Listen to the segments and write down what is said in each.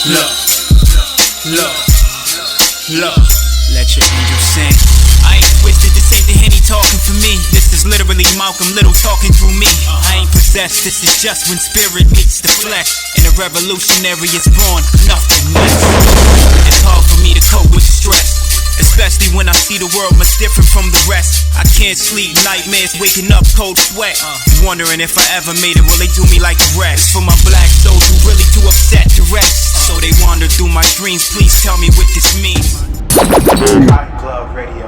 Look, look, look, let your angels sing. I ain't twisted, this ain't the Henny talking for me. This is literally Malcolm Little talking through me. I ain't possessed, this is just when spirit meets the flesh. And a revolutionary is born, nothing less. It's hard for me to cope with the stress, especially when I see the world much different from the rest. I can't sleep, nightmares, waking up cold sweat. Wondering if I ever made it, will they do me like the rest? For my black souls who really do upset the rest, so they wander through my dreams, please tell me what this means. Cotton Club Radio.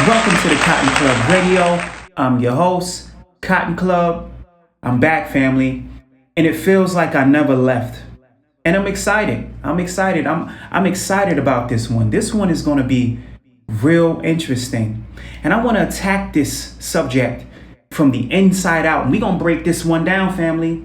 Welcome to the Cotton Club Radio. I'm your host, Cotton Club. I'm back, family, and it feels like I never left. And I'm excited. I'm excited about this one. This one is going to be real interesting. And I want to attack this subject from the inside out. And we're going to break this one down, family.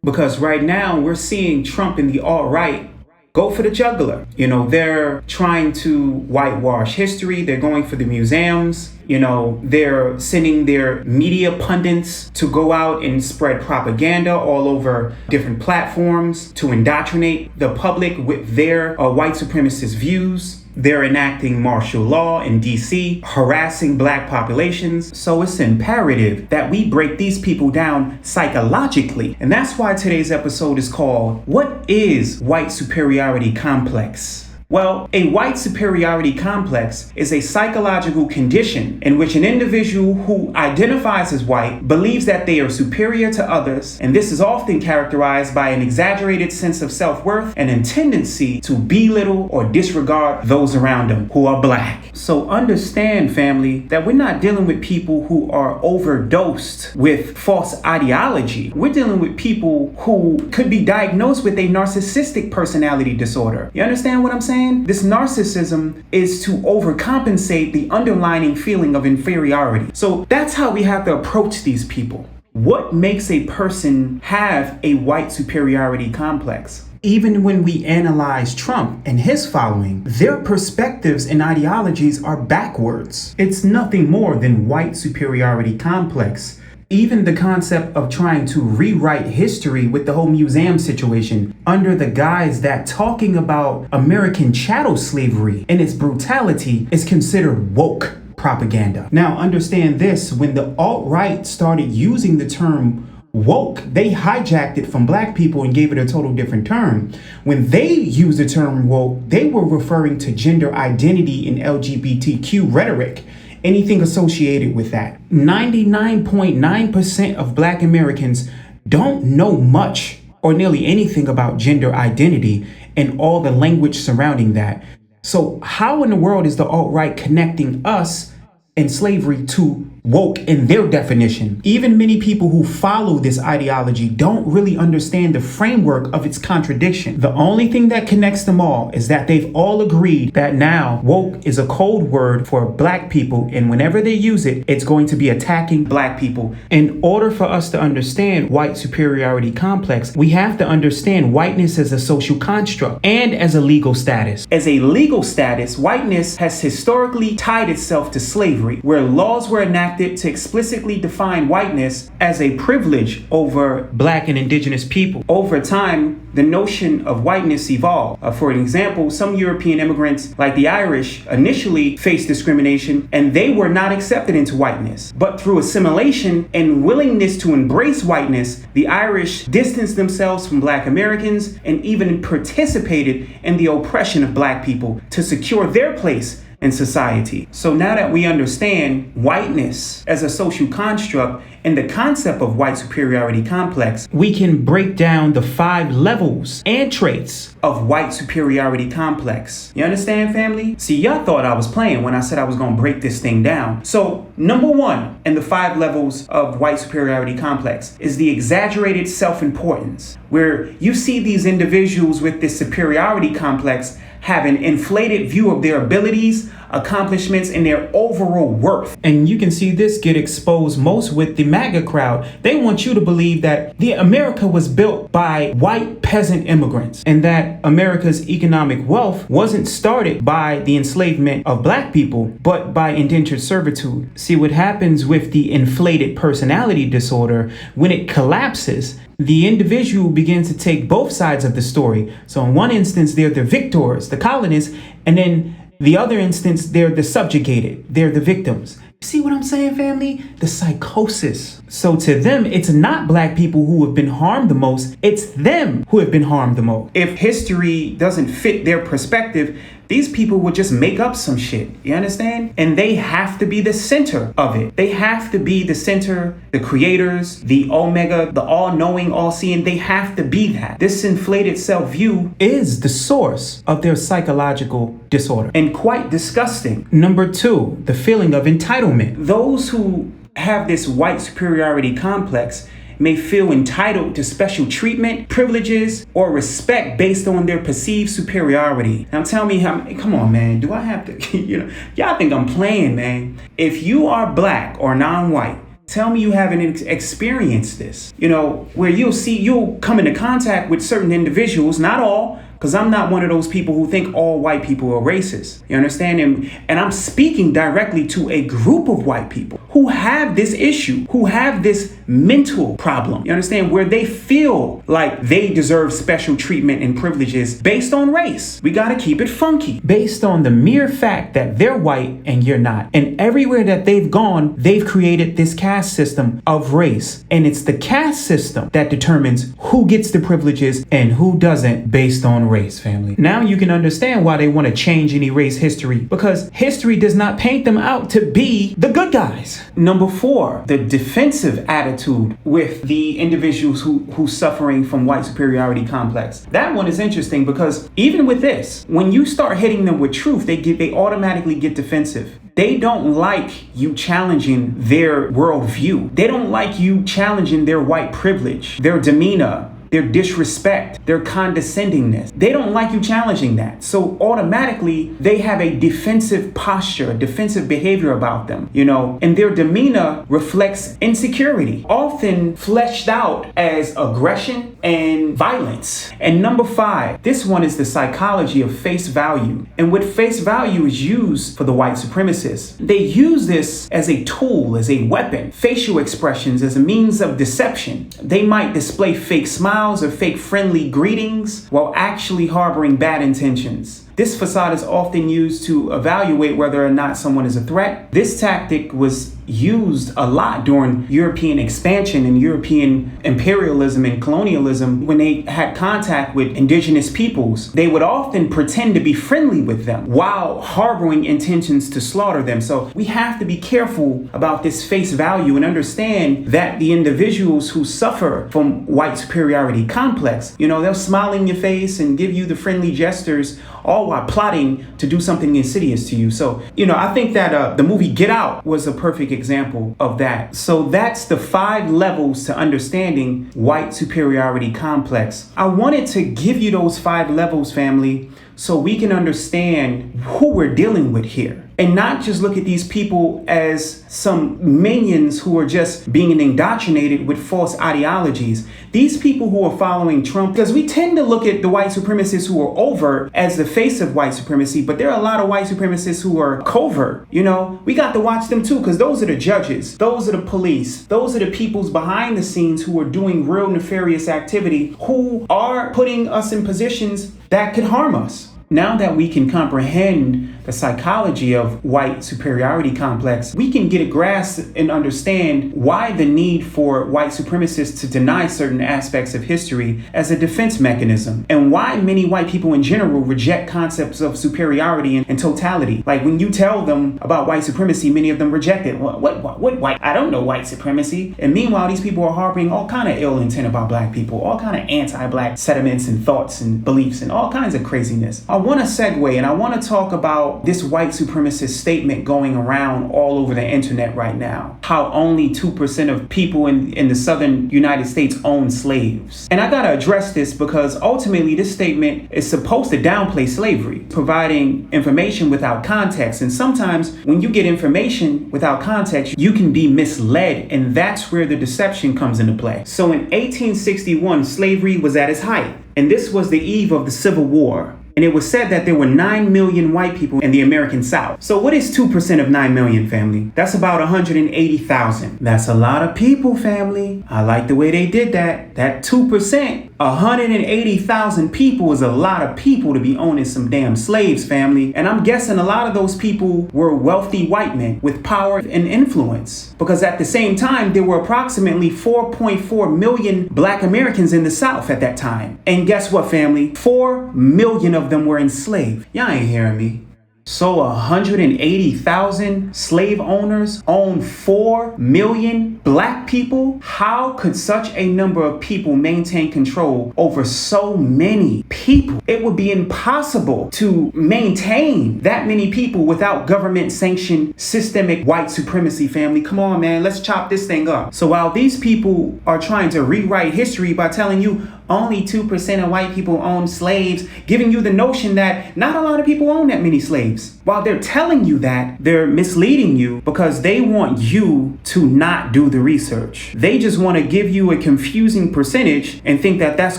Because right now we're seeing Trump and the alt-right go for the jugular. They're trying to whitewash history. They're going for the museums. They're sending their media pundits to go out and spread propaganda all over different platforms to indoctrinate the public with their white supremacist views. They're enacting martial law in DC, harassing black populations. So it's imperative that we break these people down psychologically. And that's why today's episode is called, What is White Superiority Complex? Well, a white superiority complex is a psychological condition in which an individual who identifies as white believes that they are superior to others, and this is often characterized by an exaggerated sense of self-worth and a tendency to belittle or disregard those around them who are black. So understand, family, that we're not dealing with people who are overdosed with false ideology. We're dealing with people who could be diagnosed with a narcissistic personality disorder. You understand what I'm saying? This narcissism is to overcompensate the underlying feeling of inferiority. So that's how we have to approach these people. What makes a person have a white superiority complex? Even when we analyze Trump and his following, their perspectives and ideologies are backwards. It's nothing more than white superiority complex. Even the concept of trying to rewrite history with the whole museum situation under the guise that talking about American chattel slavery and its brutality is considered woke propaganda. Now understand this, when the alt-right started using the term woke, they hijacked it from black people and gave it a total different term. When they used the term woke, they were referring to gender identity and LGBTQ rhetoric. Anything associated with that. 99.9% of black Americans don't know much or nearly anything about gender identity and all the language surrounding that. So how in the world is the alt-right connecting us and slavery to woke in their definition? Even many people who follow this ideology don't really understand the framework of its contradiction. The only thing that connects them all is that they've all agreed that now woke is a code word for black people, and whenever they use it, it's going to be attacking black people. In order for us to understand white superiority complex, we have to understand whiteness as a social construct and as a legal status. As a legal status, whiteness has historically tied itself to slavery, where laws were enacted to explicitly define whiteness as a privilege over black and indigenous people. Over time, the notion of whiteness evolved. For example, some European immigrants, like the Irish, initially faced discrimination and they were not accepted into whiteness. But through assimilation and willingness to embrace whiteness, the Irish distanced themselves from black Americans and even participated in the oppression of black people to secure their place in society. So now that we understand whiteness as a social construct and the concept of white superiority complex, we can break down the 5 levels and traits of white superiority complex. You understand, family? See, y'all thought I was playing when I said I was going to break this thing down. So number 1 in the 5 levels of white superiority complex is the exaggerated self-importance, where you see these individuals with this superiority complex have an inflated view of their abilities, accomplishments, and their overall worth. And you can see this get exposed most with the MAGA crowd. They want you to believe that America was built by white peasant immigrants and that America's economic wealth wasn't started by the enslavement of black people, but by indentured servitude. See, what happens with the inflated personality disorder, when it collapses, the individual begins to take both sides of the story. So in one instance, they're the victors, the colonists, and then the other instance, they're the subjugated, they're the victims. See what I'm saying, family? The psychosis. So to them, it's not black people who have been harmed the most. It's them who have been harmed the most. If history doesn't fit their perspective, these people will just make up some shit. You understand? And they have to be the center of it. They have to be the center, the creators, the omega, the all-knowing, all-seeing. They have to be that. This inflated self-view is the source of their psychological disorder and quite disgusting. Number 2, the feeling of entitlement. Those who have this white superiority complex may feel entitled to special treatment, privileges, or respect based on their perceived superiority. Now tell me come on, man, do I have to, y'all think I'm playing, man. If you are black or non-white, tell me you haven't experienced this, where you'll come into contact with certain individuals, not all, because I'm not one of those people who think all white people are racist. You understand? And I'm speaking directly to a group of white people who have this issue, who have this mental problem. You understand? Where they feel like they deserve special treatment and privileges based on race. We got to keep it funky. Based on the mere fact that they're white and you're not. And everywhere that they've gone, they've created this caste system of race. And it's the caste system that determines who gets the privileges and who doesn't based on race, family. Now you can understand why they want to change any race history, because history does not paint them out to be the good guys. Number 4, the defensive attitude with the individuals who's suffering from white superiority complex. That one is interesting because even with this, when you start hitting them with truth, they automatically get defensive. They don't like you challenging their worldview. They don't like you challenging their white privilege, their demeanor, their disrespect, their condescendingness. They don't like you challenging that. So automatically they have a defensive posture, a defensive behavior about them, and their demeanor reflects insecurity, often fleshed out as aggression and violence. And number 5, this one is the psychology of face value. And what face value is used for the white supremacists, they use this as a tool, as a weapon, facial expressions as a means of deception. They might display fake smiles or fake friendly greetings while actually harboring bad intentions. This facade is often used to evaluate whether or not someone is a threat. This tactic was used a lot during European expansion and European imperialism and colonialism. When they had contact with indigenous peoples, they would often pretend to be friendly with them while harboring intentions to slaughter them. So we have to be careful about this face value and understand that the individuals who suffer from white superiority complex, they'll smile in your face and give you the friendly gestures, all while plotting to do something insidious to you. So, I think that the movie Get Out was a perfect example of that. So that's the 5 levels to understanding white superiority complex. I wanted to give you those 5 levels, family, so we can understand who we're dealing with here. And not just look at these people as some minions who are just being indoctrinated with false ideologies. These people who are following Trump, because we tend to look at the white supremacists who are overt as the face of white supremacy, but there are a lot of white supremacists who are covert. We got to watch them too, because those are the judges, those are the police, those are the peoples behind the scenes who are doing real nefarious activity, who are putting us in positions that could harm us. Now that we can comprehend the psychology of white superiority complex, we can get a grasp and understand why the need for white supremacists to deny certain aspects of history as a defense mechanism, and why many white people in general reject concepts of superiority and totality. Like when you tell them about white supremacy, many of them reject it. What white? I don't know white supremacy. And meanwhile, these people are harboring all kind of ill intent about black people, all kind of anti-black sentiments and thoughts and beliefs and all kinds of craziness. I want to segue and I want to talk about this white supremacist statement going around all over the internet right now. How only 2% of people in the southern United States own slaves. And I gotta address this because ultimately this statement is supposed to downplay slavery, providing information without context. And sometimes when you get information without context, you can be misled, and that's where the deception comes into play. So in 1861, slavery was at its height, and this was the eve of the Civil War. And it was said that there were 9 million white people in the American South. So what is 2% of 9 million, family? That's about 180,000. That's a lot of people, family. I like the way they did that. That 2%, 180,000 people is a lot of people to be owning some damn slaves, family. And I'm guessing a lot of those people were wealthy white men with power and influence. Because at the same time, there were approximately 4.4 million black Americans in the South at that time. And guess what, family? 4 million of them were enslaved. Y'all ain't hearing me. So 180,000 slave owners own 4 million black people? How could such a number of people maintain control over so many people? It would be impossible to maintain that many people without government-sanctioned systemic white supremacy, family. Come on, man, let's chop this thing up. So while these people are trying to rewrite history by telling you only 2% of white people own slaves, giving you the notion that not a lot of people own that many slaves. While they're telling you that, they're misleading you because they want you to not do the research. They just want to give you a confusing percentage and think that that's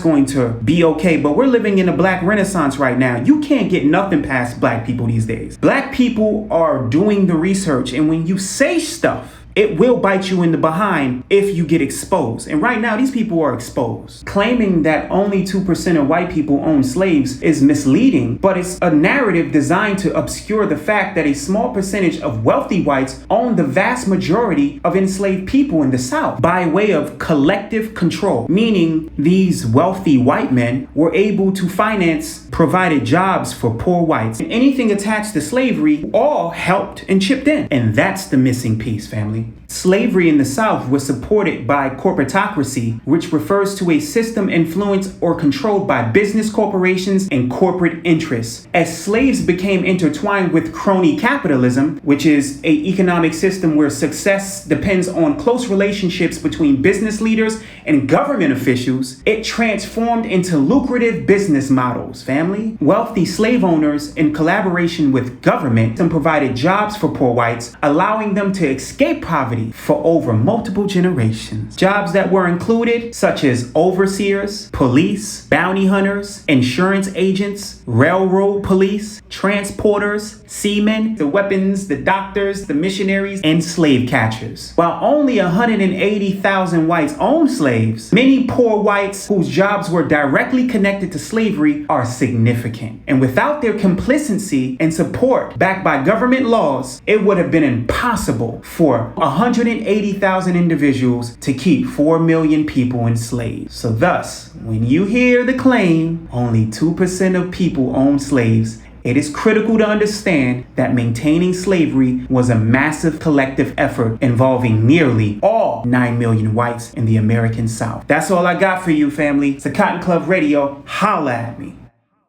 going to be okay. But we're living in a black renaissance right now. You can't get nothing past black people these days. Black people are doing the research, and when you say stuff, it will bite you in the behind if you get exposed. And right now, these people are exposed. Claiming that only 2% of white people own slaves is misleading, but it's a narrative designed to obscure the fact that a small percentage of wealthy whites own the vast majority of enslaved people in the South by way of collective control, meaning these wealthy white men were able to finance provided jobs for poor whites. And anything attached to slavery all helped and chipped in. And that's the missing piece, family. Slavery in the South was supported by corporatocracy, which refers to a system influenced or controlled by business corporations and corporate interests. As slaves became intertwined with crony capitalism, which is an economic system where success depends on close relationships between business leaders and government officials, it transformed into lucrative business models, family. Wealthy slave owners, in collaboration with government, provided jobs for poor whites, allowing them to escape poverty for over multiple generations. Jobs that were included, such as overseers, police, bounty hunters, insurance agents, railroad police, transporters, seamen, the weapons, the doctors, the missionaries, and slave catchers. While only 180,000 whites own slaves, many poor whites whose jobs were directly connected to slavery are significant. And without their complicity and support backed by government laws, it would have been impossible for 180,000 individuals to keep 4 million people enslaved. So thus, when you hear the claim only 2% of people own slaves, it is critical to understand that maintaining slavery was a massive collective effort involving nearly all 9 million whites in the American South. That's all I got for you, family. It's a Cotton Club Radio. Holla at me.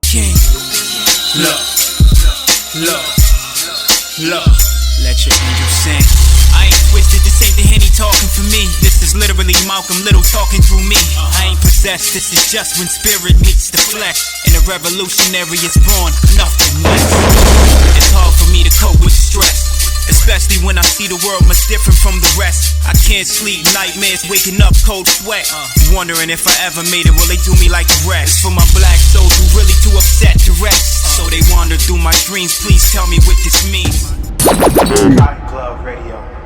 King. Look. Let your angels sing. I ain't twisted, this ain't the Henny talking for me. This is literally Malcolm Little talking through me. I ain't possessed, this is just when spirit meets the flesh, and a revolutionary is born, nothing less. It's hard for me to cope with stress, especially when I see the world much different from the rest. I can't sleep, nightmares, waking up, cold sweat, wondering if I ever made it, will they do me like the rest? It's for my black souls who really too upset to rest, so they wander through my dreams. Please tell me what this means. Cotton Club Radio.